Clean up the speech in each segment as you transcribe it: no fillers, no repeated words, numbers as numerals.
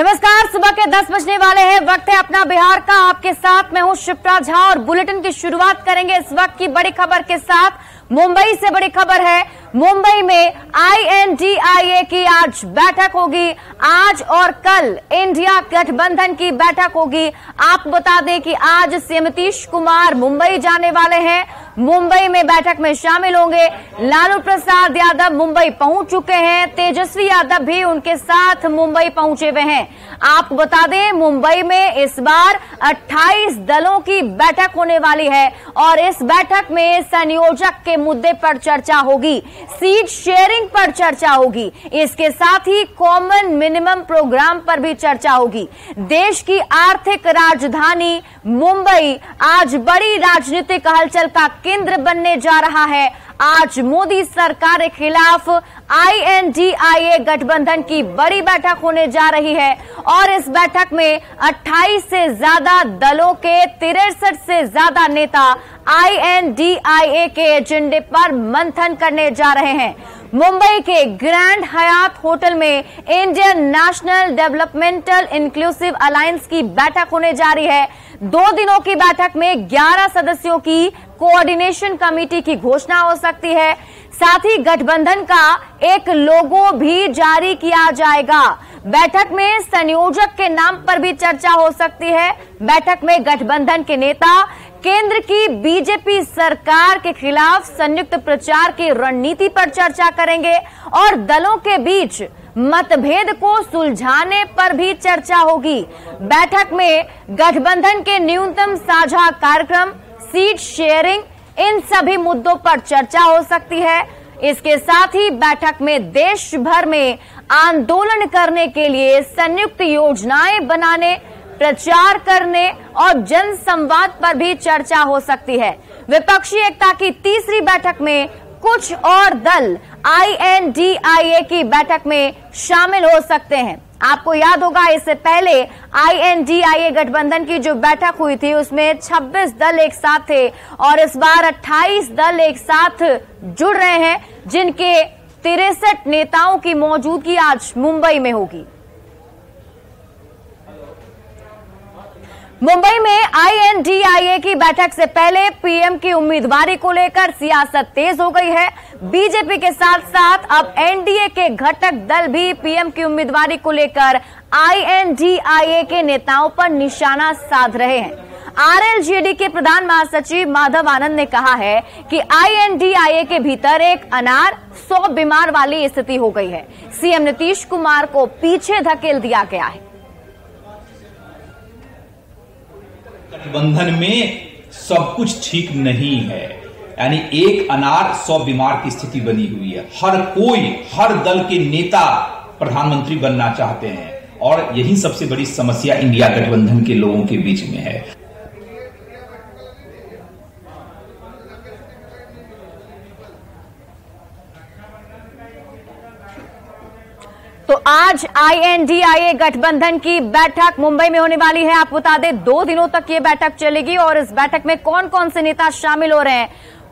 नमस्कार, सुबह के 10 बजने वाले हैं। वक्त है अपना बिहार का। आपके साथ मैं हूं शिप्रा झा और बुलेटिन की शुरुआत करेंगे इस वक्त की बड़ी खबर के साथ। मुंबई से बड़ी खबर है। मुंबई में INDIA की आज बैठक होगी। आज और कल इंडिया गठबंधन की बैठक होगी। आपको बता दें कि आज सीएम नीतीश कुमार मुंबई जाने वाले हैं। मुंबई में बैठक में शामिल होंगे। लालू प्रसाद यादव मुंबई पहुंच चुके हैं। तेजस्वी यादव भी उनके साथ मुंबई पहुंचे हुए हैं। आपको बता दें, मुंबई में इस बार 28 दलों की बैठक होने वाली है और इस बैठक में संयोजक के मुद्दे पर चर्चा होगी, सीट शेयरिंग पर चर्चा होगी, इसके साथ ही कॉमन मिनिमम प्रोग्राम पर भी चर्चा होगी। देश की आर्थिक राजधानी मुंबई आज बड़ी राजनीतिक हलचल का केंद्र बनने जा रहा है। आज मोदी सरकार के खिलाफ INDIA गठबंधन की बड़ी बैठक होने जा रही है और इस बैठक में 28 से ज्यादा दलों के 63 से ज्यादा नेता INDIA के एजेंडे पर मंथन करने जा रहे हैं। मुंबई के ग्रैंड हयात होटल में Indian national developmental inclusive alliance की बैठक होने जा रही है। 2 दिनों की बैठक में 11 सदस्यों की कोऑर्डिनेशन कमेटी की घोषणा हो सकती है। साथ ही गठबंधन का एक लोगो भी जारी किया जाएगा। बैठक में संयोजक के नाम पर भी चर्चा हो सकती है। बैठक में गठबंधन के नेता केंद्र की बीजेपी सरकार के खिलाफ संयुक्त प्रचार की रणनीति पर चर्चा करेंगे और दलों के बीच मतभेद को सुलझाने पर भी चर्चा होगी। बैठक में गठबंधन के न्यूनतम साझा कार्यक्रम, सीट शेयरिंग, इन सभी मुद्दों पर चर्चा हो सकती है। इसके साथ ही बैठक में देश भर में आंदोलन करने के लिए संयुक्त योजनाएं बनाने, प्रचार करने और जन संवाद पर भी चर्चा हो सकती है। विपक्षी एकता की तीसरी बैठक में कुछ और दल INDIA की बैठक में शामिल हो सकते हैं। आपको याद होगा, इससे पहले INDIA गठबंधन की जो बैठक हुई थी उसमें 26 दल एक साथ थे और इस बार 28 दल एक साथ जुड़ रहे हैं, जिनके 63 नेताओं की मौजूदगी आज मुंबई में होगी। मुंबई में INDIA की बैठक से पहले पीएम की उम्मीदवारी को लेकर सियासत तेज हो गई है। बीजेपी के साथ साथ अब NDA के घटक दल भी पीएम की उम्मीदवारी को लेकर INDIA के नेताओं पर निशाना साध रहे हैं। RLJD के प्रधान महासचिव माधव आनंद ने कहा है कि INDIA के भीतर एक अनार 100 बीमार वाली स्थिति हो गई है। सीएम नीतीश कुमार को पीछे धकेल दिया गया है। गठबंधन में सब कुछ ठीक नहीं है, यानी एक अनार 100 बीमार की स्थिति बनी हुई है। हर दल के नेता प्रधानमंत्री बनना चाहते हैं और यही सबसे बड़ी समस्या इंडिया गठबंधन के लोगों के बीच में है। तो आज INDIA गठबंधन की बैठक मुंबई में होने वाली है। आपको बता दें, 2 दिनों तक ये बैठक चलेगी और इस बैठक में कौन कौन से नेता शामिल हो रहे हैं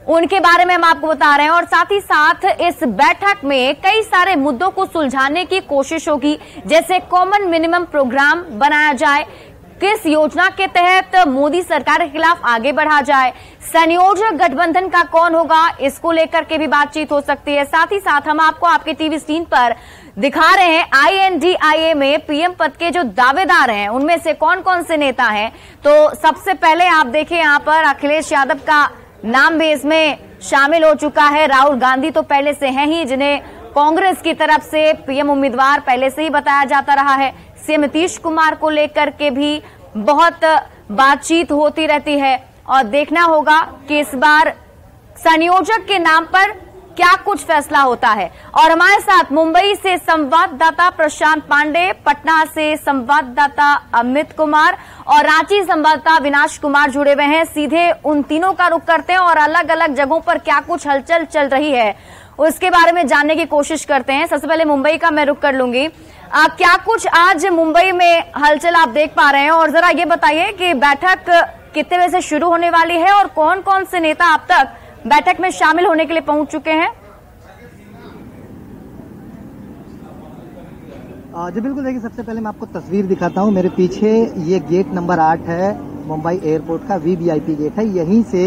उनके बारे में हम आपको बता रहे हैं और साथ ही साथ इस बैठक में कई सारे मुद्दों को सुलझाने की कोशिश होगी, जैसे कॉमन मिनिमम प्रोग्राम बनाया जाए, किस योजना के तहत मोदी सरकार के खिलाफ आगे बढ़ा जाए, संयोजक गठबंधन का कौन होगा, इसको लेकर के भी बातचीत हो सकती है। साथ ही साथ हम आपको आपके टीवी स्क्रीन पर दिखा रहे हैं INDIA में पीएम पद के जो दावेदार हैं उनमें से कौन कौन से नेता हैं। तो सबसे पहले आप देखें, यहाँ पर अखिलेश यादव का नाम भी इसमें शामिल हो चुका है। राहुल गांधी तो पहले से हैं ही, जिन्हें कांग्रेस की तरफ से पीएम उम्मीदवार पहले से ही बताया जाता रहा है। सीएम नीतीश कुमार को लेकर के भी बहुत बातचीत होती रहती है और देखना होगा कि इस बार संयोजक के नाम पर क्या कुछ फैसला होता है। और हमारे साथ मुंबई से संवाददाता प्रशांत पांडे, पटना से संवाददाता अमित कुमार और रांची संवाददाता विनाश कुमार जुड़े हुए हैं। सीधे उन तीनों का रुख करते हैं और अलग अलग जगहों पर क्या कुछ हलचल चल रही है उसके बारे में जानने की कोशिश करते हैं। सबसे पहले मुंबई का मैं रुख कर लूंगी। क्या कुछ आज मुंबई में हलचल आप देख पा रहे हैं और जरा ये बताइए कि बैठक कितने बजे से शुरू होने वाली है और कौन कौन से नेता अब तक बैठक में शामिल होने के लिए पहुंच चुके हैं? जी बिल्कुल, देखिए सबसे पहले मैं आपको तस्वीर दिखाता हूँ। मेरे पीछे ये गेट नंबर 8 है, मुंबई एयरपोर्ट का VVIP गेट है। यहीं से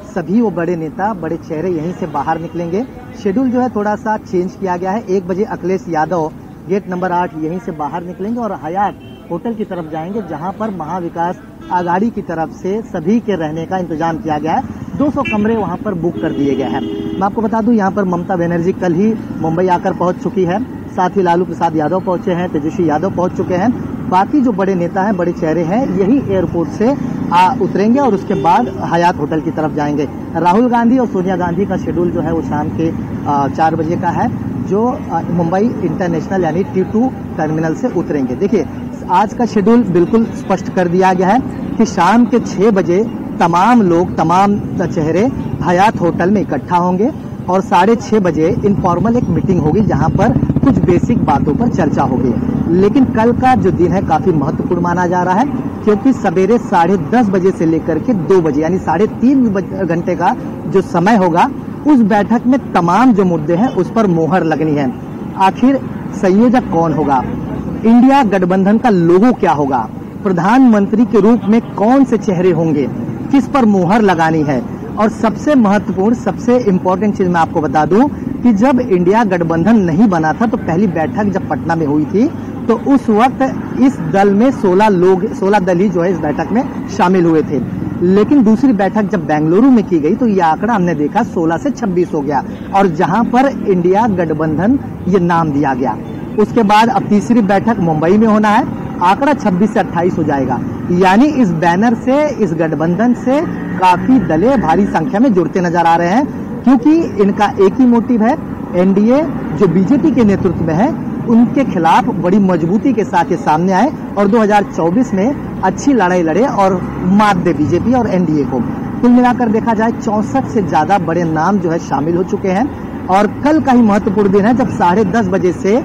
सभी वो बड़े नेता, बड़े चेहरे यहीं से बाहर निकलेंगे। शेड्यूल जो है थोड़ा सा चेंज किया गया है। 1 बजे अखिलेश यादव गेट नंबर 8 यहीं से बाहर निकलेंगे और हयात होटल की तरफ जाएंगे, जहां पर महाविकास आघाड़ी की तरफ से सभी के रहने का इंतजाम किया गया है। 200 कमरे वहां पर बुक कर दिए गए हैं। मैं आपको बता दूं, यहाँ पर ममता बनर्जी कल ही मुंबई आकर पहुंच चुकी है, साथ ही लालू प्रसाद यादव पहुंचे हैं, तेजस्वी यादव पहुंच चुके हैं। बाकी जो बड़े नेता हैं, बड़े चेहरे हैं, यही एयरपोर्ट से उतरेंगे और उसके बाद हयात होटल की तरफ जाएंगे। राहुल गांधी और सोनिया गांधी का शेड्यूल जो है वो शाम के 4 बजे का है, जो मुंबई इंटरनेशनल यानी T2 टर्मिनल से उतरेंगे। देखिए आज का शेड्यूल बिल्कुल स्पष्ट कर दिया गया है कि शाम के 6 बजे तमाम लोग, तमाम चेहरे हयात होटल में इकट्ठा होंगे और 6:30 बजे इनफॉर्मल एक मीटिंग होगी, जहां पर कुछ बेसिक बातों पर चर्चा होगी। लेकिन कल का जो दिन है काफी महत्वपूर्ण माना जा रहा है, क्योंकि सवेरे 10:30 बजे से लेकर के 2 बजे यानी 3.5 घंटे का जो समय होगा, उस बैठक में तमाम जो मुद्दे हैं उस पर मोहर लगनी है। आखिर संयोजक कौन होगा, इंडिया गठबंधन का लोगो क्या होगा, प्रधानमंत्री के रूप में कौन से चेहरे होंगे, किस पर मोहर लगानी है। और सबसे महत्वपूर्ण, सबसे इम्पोर्टेंट चीज मैं आपको बता दूं कि जब इंडिया गठबंधन नहीं बना था तो पहली बैठक जब पटना में हुई थी तो उस वक्त इस दल में 16 दल ही जो है इस बैठक में शामिल हुए थे। लेकिन दूसरी बैठक जब बेंगलुरु में की गई तो ये आंकड़ा हमने देखा 16 से 26 हो गया, और जहां पर इंडिया गठबंधन ये नाम दिया गया। उसके बाद अब तीसरी बैठक मुंबई में होना है, आंकड़ा 26 से 28 हो जाएगा। यानी इस बैनर से, इस गठबंधन से काफी दलें भारी संख्या में जुड़ते नजर आ रहे हैं, क्योंकि इनका एक ही मोटिव है, एनडीए जो बीजेपी के नेतृत्व में है उनके खिलाफ बड़ी मजबूती के साथ ये सामने आए और 2024 में अच्छी लड़ाई लड़े और मात दे बीजेपी और एनडीए को। कुल मिलाकर देखा जाए 64 से ज्यादा बड़े नाम जो है शामिल हो चुके हैं और कल का ही महत्वपूर्ण दिन है, जब 10:30 बजे से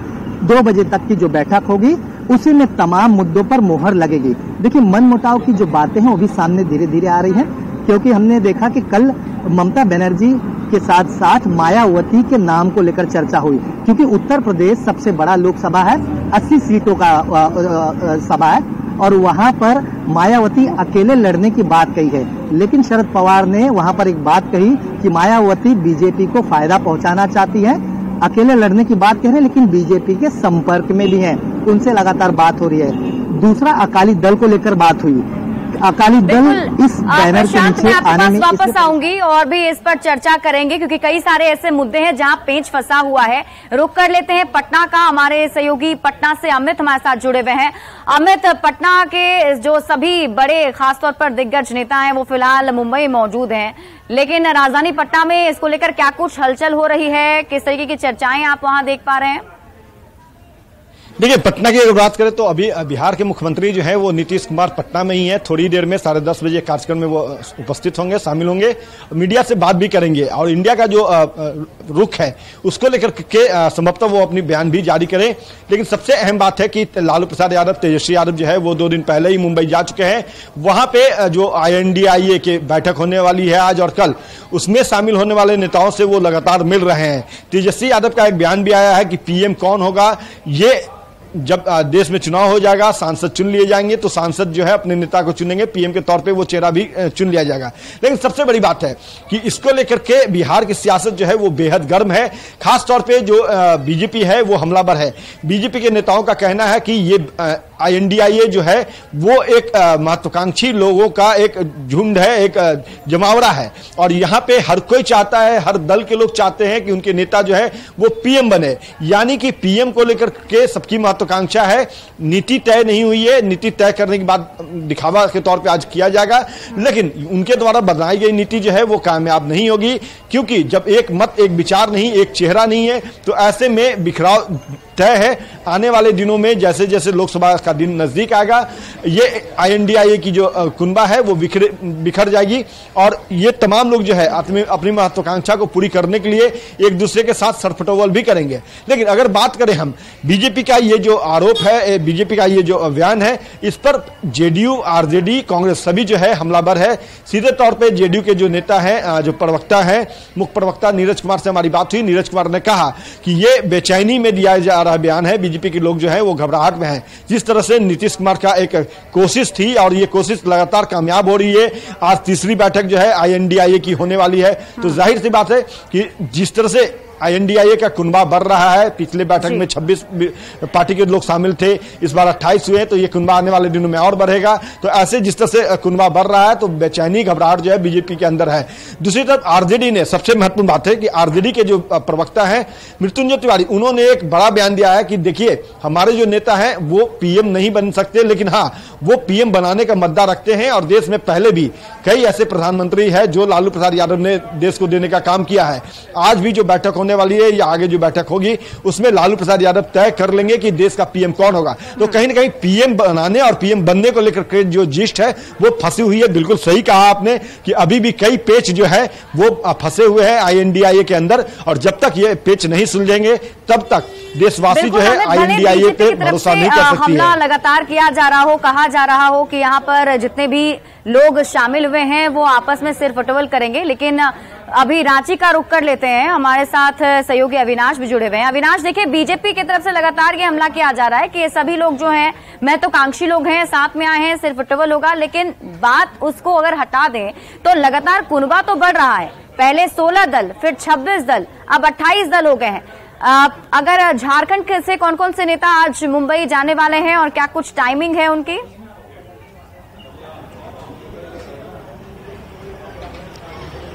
2 बजे तक की जो बैठक होगी उसी में तमाम मुद्दों पर मोहर लगेगी। देखिए मनमुटाव की जो बातें हैं वो भी सामने धीरे धीरे आ रही हैं, क्योंकि हमने देखा कि कल ममता बनर्जी के साथ साथ मायावती के नाम को लेकर चर्चा हुई, क्योंकि उत्तर प्रदेश सबसे बड़ा लोकसभा है, 80 सीटों का सभा है और वहां पर मायावती अकेले लड़ने की बात कही है। लेकिन शरद पवार ने वहां पर एक बात कही कि मायावती बीजेपी को फायदा पहुंचाना चाहती है, अकेले लड़ने की बात कह रहे हैं लेकिन बीजेपी के संपर्क में भी हैं, उनसे लगातार बात हो रही है। दूसरा अकाली दल को लेकर बात हुई, अकाली दल इस बैनर के नीचे आने में वापस आऊंगी और भी इस पर चर्चा करेंगे, क्योंकि कई सारे ऐसे मुद्दे हैं जहां पेंच फंसा हुआ है। रुक कर लेते हैं पटना का, हमारे सहयोगी पटना से अमित हमारे साथ जुड़े हुए हैं। अमित, पटना के जो सभी बड़े खासतौर पर दिग्गज नेता हैं वो फिलहाल मुंबई मौजूद हैं, लेकिन राजधानी पटना में इसको लेकर क्या कुछ हलचल हो रही है, किस तरीके की चर्चाएं आप वहां देख पा रहे हैं? देखिए पटना की अगर बात करें तो अभी बिहार के मुख्यमंत्री जो है वो नीतीश कुमार पटना में ही है। थोड़ी देर में 10:30 बजे कार्यक्रम में वो उपस्थित होंगे, शामिल होंगे, मीडिया से बात भी करेंगे और इंडिया का जो रुख है उसको लेकर के संभवतः वो अपनी बयान भी जारी करें। लेकिन सबसे अहम बात है कि लालू प्रसाद यादव, तेजस्वी यादव जो है वो 2 दिन पहले ही मुंबई जा चुके हैं। वहां पे जो INDIA की बैठक होने वाली है आज और कल, उसमें शामिल होने वाले नेताओं से वो लगातार मिल रहे हैं। तेजस्वी यादव का एक बयान भी आया है कि PM कौन होगा, ये जब देश में चुनाव हो जाएगा, सांसद चुन लिए जाएंगे तो सांसद जो है अपने नेता को चुनेंगे, PM के तौर पे वो चेहरा भी चुन लिया जाएगा। लेकिन सबसे बड़ी बात है कि इसको लेकर के बिहार की सियासत जो है वो बेहद गर्म है। खास तौर पे जो बीजेपी है वो हमलावर है। बीजेपी के नेताओं का कहना है कि ये INDIA जो है वो एक महत्वाकांक्षी लोगों का एक झुंड है, एक जमावड़ा है और यहाँ पे हर कोई चाहता है, हर दल के लोग चाहते हैं कि उनके नेता जो है वो PM बने। यानी कि PM को लेकर के सबकी महत्वाकांक्षा है। नीति तय नहीं हुई है, नीति तय करने के बाद दिखावा के तौर पे आज किया जाएगा, लेकिन उनके द्वारा बनाई गई नीति जो है वो कामयाब नहीं होगी, क्योंकि जब एक मत, एक विचार नहीं, एक चेहरा नहीं है तो ऐसे में बिखराव तय है। आने वाले दिनों में जैसे जैसे लोकसभा का दिन नजदीक आएगा, ये INDIA की जो कुनबा है वो बिखर जाएगी और ये तमाम लोग जो है अपनी महत्वाकांक्षा को पूरी करने के लिए एक दूसरे के साथ सरफटोवल भी करेंगे। लेकिन अगर बात करें हम बीजेपी का ये जो आरोप है, बीजेपी का ये जो बयान है, इस पर JDU, RJD, कांग्रेस सभी जो है हमलावर है। सीधे तौर पर JDU के जो नेता है, जो प्रवक्ता है, मुख्य प्रवक्ता नीरज कुमार से हमारी बात हुई। नीरज कुमार ने कहा कि ये बेचैनी में दिया जा हमारा बयान है। बीजेपी के लोग जो है वो घबराहट में है। जिस तरह से नीतीश कुमार का एक कोशिश थी और ये कोशिश लगातार कामयाब हो रही है। आज तीसरी बैठक जो है INDIA की होने वाली है, तो जाहिर सी बात है कि जिस तरह से INDIA का कुनबा बढ़ रहा है, पिछले बैठक में 26 पार्टी के लोग शामिल थे, इस बार 28 हुए, तो ये कुनबा आने वाले दिनों में और बढ़ेगा। तो ऐसे जिस तरह से कुनबा बढ़ रहा है तो बेचैनी घबराहट जो है बीजेपी के अंदर है। दूसरी तरफ RJD ने, सबसे महत्वपूर्ण बात है कि RJD के जो प्रवक्ता हैं मृत्युंजय तिवारी, उन्होंने एक बड़ा बयान दिया है कि देखिए हमारे जो नेता हैं वो PM नहीं बन सकते, लेकिन हाँ वो PM बनाने का मुद्दा रखते हैं। और देश में पहले भी कई ऐसे प्रधानमंत्री है जो लालू प्रसाद यादव ने देश को देने का काम किया है। आज भी जो बैठक होने वाली है या आगे जो बैठक होगी उसमें लालू प्रसाद यादव तय कर लेंगे कि देश का PM कौन होगा। तो कहीं ना कहीं PM बनाने और PM बनने को लेकर के जो जिस्ट है वो फंसी हुई है। बिल्कुल सही कहा आपने कि अभी भी कई पेच जो है वो फंसे हुए हैं INDIA के अंदर, और जब तक ये पेच नहीं सुलझेंगे तब तक देशवासी जो है INDIA पे भरोसा नहीं कर सकती है। हमला लगातार किया जा रहा हो, कहा जा रहा हो कि यहाँ पर जितने भी लोग शामिल हुए हैं वो आपस में सिर फटवल करेंगे, लेकिन अभी रांची का रुख कर लेते हैं। हमारे साथ सहयोगी अविनाश भी जुड़े हुए हैं। अविनाश, देखिए बीजेपी की तरफ से लगातार ये हमला किया जा रहा है कि ये सभी लोग जो हैं महत्वाकांक्षी लोग हैं, साथ में आए हैं, सिर फटवल होगा, लेकिन बात उसको अगर हटा दें तो लगातार कुनबा तो बढ़ रहा है। पहले 16 दल, फिर 26 दल, अब 28 दल हो गए हैं। अगर झारखंड से कौन कौन से नेता आज मुंबई जाने वाले हैं और क्या कुछ टाइमिंग है उनकी?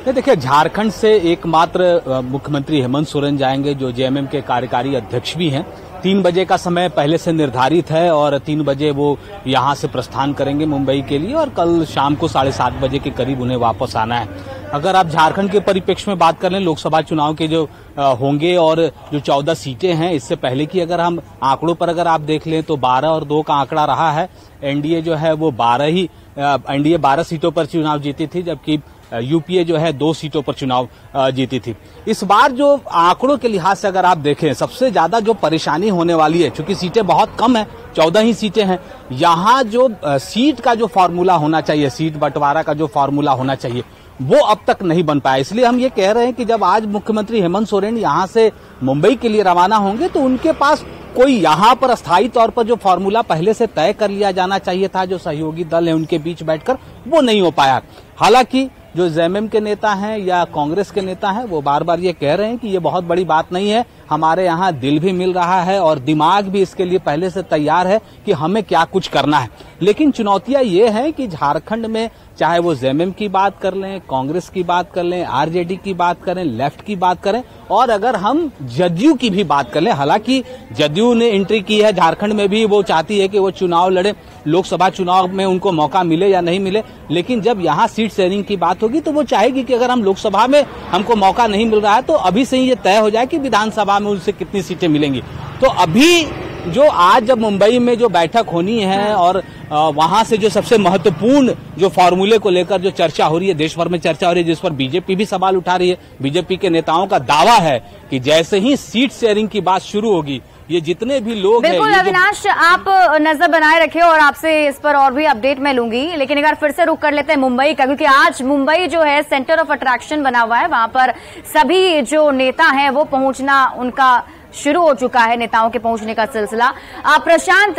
देखिए, झारखंड से एकमात्र मुख्यमंत्री हेमंत सोरेन जाएंगे, जो JMM के कार्यकारी अध्यक्ष भी हैं। 3 बजे का समय पहले से निर्धारित है और 3 बजे वो यहां से प्रस्थान करेंगे मुंबई के लिए, और कल शाम को 7:30 बजे के करीब उन्हें वापस आना है। अगर आप झारखंड के परिप्रेक्ष्य में बात कर लें, लोकसभा चुनाव के जो होंगे और जो 14 सीटें हैं, इससे पहले की अगर हम आंकड़ों पर अगर आप देख लें तो 12 और 2 का आंकड़ा रहा है। एनडीए जो है वो 12 सीटों पर चुनाव जीती थी, जबकि यूपीए जो है 2 सीटों पर चुनाव जीती थी। इस बार जो आंकड़ों के लिहाज से अगर आप देखें, सबसे ज्यादा जो परेशानी होने वाली है, चूंकि सीटें बहुत कम है, 14 ही सीटें हैं, यहाँ जो सीट का जो फार्मूला होना चाहिए, सीट बंटवारा का जो फार्मूला होना चाहिए, वो अब तक नहीं बन पाया। इसलिए हम ये कह रहे हैं कि जब आज मुख्यमंत्री हेमंत सोरेन यहाँ से मुंबई के लिए रवाना होंगे तो उनके पास कोई यहाँ पर अस्थायी तौर पर जो फार्मूला पहले से तय कर लिया जाना चाहिए था, जो सहयोगी दल है उनके बीच बैठकर, वो नहीं हो पाया। हालांकि जो JMM के नेता हैं या कांग्रेस के नेता हैं वो बार बार ये कह रहे हैं कि ये बहुत बड़ी बात नहीं है, हमारे यहाँ दिल भी मिल रहा है और दिमाग भी इसके लिए पहले से तैयार है कि हमें क्या कुछ करना है। लेकिन चुनौतियां ये हैं कि झारखंड में चाहे वो JMM की बात कर लें, कांग्रेस की बात कर लें, RJD की बात करें, लेफ्ट की बात करें, और अगर हम जदयू की भी बात कर लें, हालांकि जदयू ने एंट्री की है झारखंड में भी, वो चाहती है कि वो चुनाव लड़े, लोकसभा चुनाव में उनको मौका मिले या नहीं मिले, लेकिन जब यहाँ सीट शेयरिंग की बात होगी तो वो चाहेगी कि अगर हम लोकसभा में हमको मौका नहीं मिल रहा है तो अभी से ही ये तय हो जाए कि विधानसभा में उनसे कितनी सीटें मिलेंगी। तो अभी जो आज जब मुंबई में जो बैठक होनी है और वहां से जो सबसे महत्वपूर्ण जो फार्मूले को लेकर जो चर्चा हो रही है, देश भर में चर्चा हो रही है, जिस पर बीजेपी भी सवाल उठा रही है, बीजेपी के नेताओं का दावा है कि जैसे ही सीट शेयरिंग की बात शुरू होगी, ये जितने भी लोग हैं। बिल्कुल अविनाश, आप नजर बनाए रखे और आपसे इस पर और भी अपडेट मैं लूंगी, लेकिन एक बार फिर से रुक कर लेते हैं मुंबई का, क्योंकि आज मुंबई जो है सेंटर ऑफ अट्रैक्शन बना हुआ है। वहां पर सभी जो नेता हैं वो पहुंचना उनका शुरू हो चुका है, नेताओं के पहुंचने का सिलसिला। प्रशांत,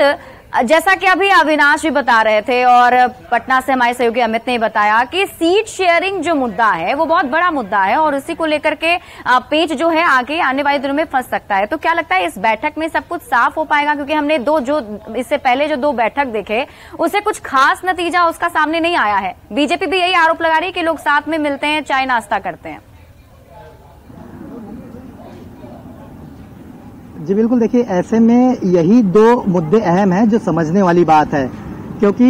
जैसा कि अभी अविनाश भी बता रहे थे और पटना से हमारे सहयोगी अमित ने बताया कि सीट शेयरिंग जो मुद्दा है वो बहुत बड़ा मुद्दा है और उसी को लेकर के पेच जो है आगे आने वाले दिनों में फंस सकता है। तो क्या लगता है इस बैठक में सब कुछ साफ हो पाएगा? क्योंकि हमने इससे पहले जो 2 बैठक देखे उससे कुछ खास नतीजा उसका सामने नहीं आया है। बीजेपी भी यही आरोप लगा रही है कि लोग साथ में मिलते हैं, चाय नाश्ता करते हैं। जी बिल्कुल, देखिए ऐसे में यही 2 मुद्दे अहम हैं जो समझने वाली बात है, क्योंकि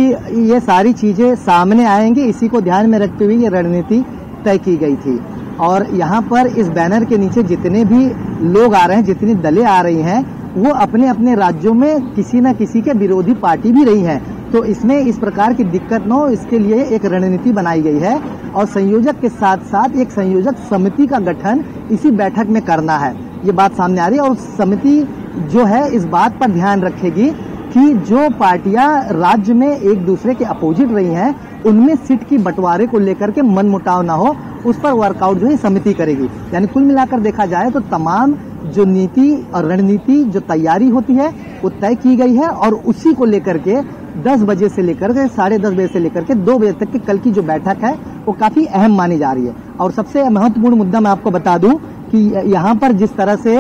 ये सारी चीजें सामने आएंगी, इसी को ध्यान में रखते हुए ये रणनीति तय की गई थी। और यहाँ पर इस बैनर के नीचे जितने भी लोग आ रहे हैं, जितनी दलें आ रही हैं, वो अपने अपने राज्यों में किसी न किसी के विरोधी पार्टी भी रही है, तो इसमें इस प्रकार की दिक्कत न हो, इसके लिए एक रणनीति बनाई गई है और संयोजक के साथ साथ एक संयोजक समिति का गठन इसी बैठक में करना है। ये बात सामने आ रही है और समिति जो है इस बात पर ध्यान रखेगी कि जो पार्टियां राज्य में एक दूसरे के अपोजिट रही हैं, उनमें सीट की बंटवारे को लेकर के मनमुटाव ना हो, उस पर वर्कआउट जो है समिति करेगी। यानी कुल मिलाकर देखा जाए तो तमाम जो नीति और रणनीति जो तैयारी होती है वो तय की गई है, और उसी को लेकर के 10 बजे से लेकर के 10:30 बजे से लेकर के 2 बजे तक की कल की जो बैठक है वो काफी अहम मानी जा रही है। और सबसे महत्वपूर्ण मुद्दा मैं आपको बता दूं कि यहाँ पर जिस तरह से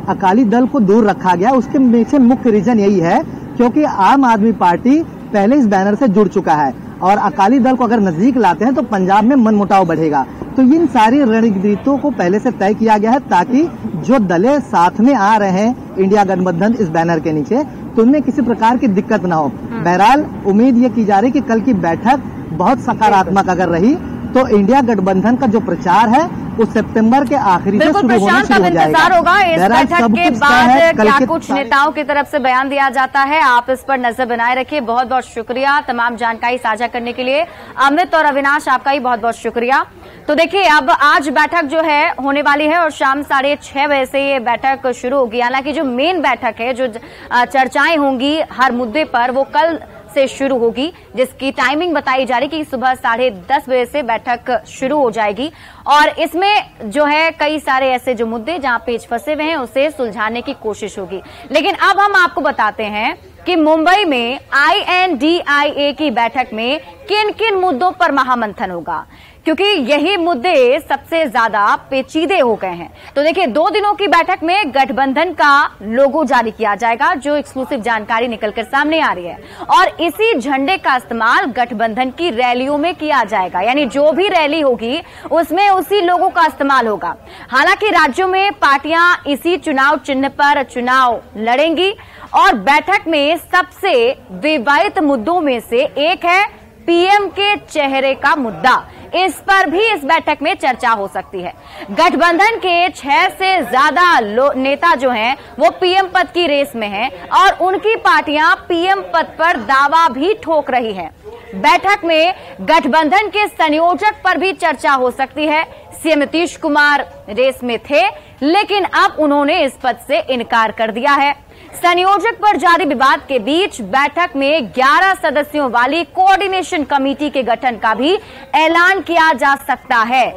अकाली दल को दूर रखा गया, उसके पीछे मुख्य रीजन यही है क्योंकि आम आदमी पार्टी पहले इस बैनर से जुड़ चुका है, और अकाली दल को अगर नजदीक लाते हैं तो पंजाब में मनमुटाव बढ़ेगा। तो इन सारी रणनीतियों को पहले से तय किया गया है ताकि जो दलें साथ में आ रहे हैं इंडिया गठबंधन इस बैनर के नीचे, तो उनमें किसी प्रकार की दिक्कत ना हो। बहरहाल उम्मीद ये की जा रही कि कल की बैठक बहुत सकारात्मक अगर रही तो इंडिया गठबंधन का जो प्रचार है वो सितंबर के आखिरी से शुरू होना शुरू हो जाएगा। इंतजार होगा इस बैठक के बाद क्या कुछ नेताओं की तरफ से बयान दिया जाता है। आप इस पर नजर बनाए रखिए। बहुत बहुत शुक्रिया तमाम जानकारी साझा करने के लिए। अमित और अविनाश, आपका ही बहुत बहुत शुक्रिया। तो देखिए, अब आज बैठक जो है होने वाली है और शाम 6:30 बजे से ये बैठक शुरू होगी। हालांकि जो मेन बैठक है, जो चर्चाएं होंगी हर मुद्दे पर, वो कल से शुरू होगी, जिसकी टाइमिंग बताई जा रही कि सुबह 10:30 बजे से बैठक शुरू हो जाएगी। और इसमें जो है कई सारे ऐसे जो मुद्दे जहां पेच फंसे हुए हैं उसे सुलझाने की कोशिश होगी। लेकिन अब हम आपको बताते हैं कि मुंबई में INDIA की बैठक में किन किन मुद्दों पर महामंथन होगा, क्योंकि यही मुद्दे सबसे ज्यादा पेचीदे हो गए हैं। तो देखिए, 2 दिनों की बैठक में गठबंधन का लोगो जारी किया जाएगा, जो एक्सक्लूसिव जानकारी निकलकर सामने आ रही है, और इसी झंडे का इस्तेमाल गठबंधन की रैलियों में किया जाएगा। यानी जो भी रैली होगी उसमें उसी लोगों का इस्तेमाल होगा। हालांकि राज्यों में पार्टियां इसी चुनाव चिन्ह पर चुनाव लड़ेंगी, और बैठक में सबसे विवादित मुद्दों में से एक है पीएम के चेहरे का मुद्दा। इस पर भी इस बैठक में चर्चा हो सकती है। गठबंधन के 6 से ज्यादा नेता जो हैं वो पीएम पद की रेस में हैं, और उनकी पार्टियां पीएम पद पर दावा भी ठोक रही हैं। बैठक में गठबंधन के संयोजक पर भी चर्चा हो सकती है। सीएम नीतीश कुमार रेस में थे, लेकिन अब उन्होंने इस पद से इनकार कर दिया है। संयोजक पर जारी विवाद के बीच बैठक में 11 सदस्यों वाली कोऑर्डिनेशन कमेटी के गठन का भी ऐलान किया जा सकता है।